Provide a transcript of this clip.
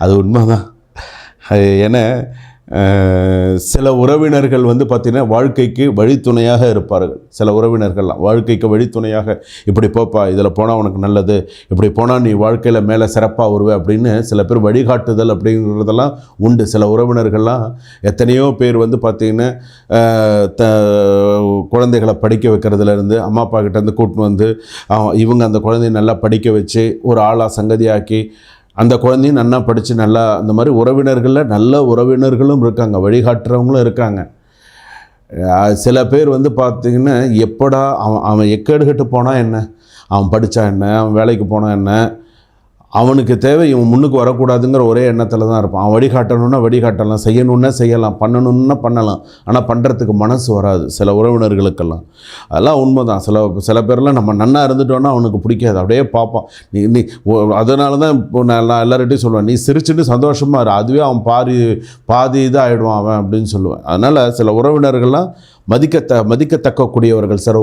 அது உண்மைதான். ஏன்னா சில உறவினர்கள் வந்து பார்த்திங்கன்னா வாழ்க்கைக்கு வழித்துணையாக இருப்பார்கள். சில உறவினர்கள்லாம் வாழ்க்கைக்கு வழித்துணையாக, இப்படி போப்பா, இதில் போனால் உனக்கு நல்லது, இப்படி போனால் நீ வாழ்க்கையில் மேலே சிறப்பாக வருவே அப்படின்னு சில பேர் வழிகாட்டுதல் அப்படிங்கிறதெல்லாம் உண்டு. சில உறவினர்கள்லாம் எத்தனையோ பேர் வந்து பார்த்திங்கன்னா குழந்தைகளை படிக்க வைக்கிறதுலேருந்து அம்மா அப்பா கிட்டேருந்து கூட்டின்னு வந்து இவங்க அந்த குழந்தைய நல்லா படிக்க வச்சு ஒரு ஆளாக சங்கதியாக்கி அந்த குழந்தையும் நல்லா படித்து நல்லா, அந்த மாதிரி உறவினர்களில் நல்ல உறவினர்களும் இருக்காங்க, வழிகாட்டுறவங்களும் இருக்காங்க. சில பேர் வந்து பார்த்திங்கன்னா எப்படா அவன் எக்கேடு கெட்டு போனால் என்ன, அவன் படித்தா என்ன, அவன் வேலைக்கு போனால் என்ன, அவனுக்கு தேவை இவன் முன்னுக்கு வரக்கூடாதுங்கிற ஒரே எண்ணத்தில் தான் இருப்பான். அவன் வழிகாட்டணுன்னா வழிகாட்டலாம், செய்யணுன்னா செய்யலாம், பண்ணணுன்னா பண்ணலாம், ஆனால் பண்ணுறதுக்கு மனசு வராது சில உறவினர்களுக்கெல்லாம். அதெல்லாம் உண்மை தான். சில பேர்லாம் நம்ம நன்னா இருந்துட்டோன்னா அவனுக்கு பிடிக்காது, அப்படியே பார்ப்பான். நீ அதனால தான் இப்போ நான் எல்லார்கிட்டையும் சொல்லுவேன், நீ சிரிச்சுட்டு சந்தோஷமாக இரு, அதுவே அவன் பாதி இதாக ஆகிடுவான் அவன் அப்படின்னு சொல்லுவேன். அதனால் சில உறவினர்கள்லாம் மதிக்கத்தக்கக்கூடியவர்கள். சில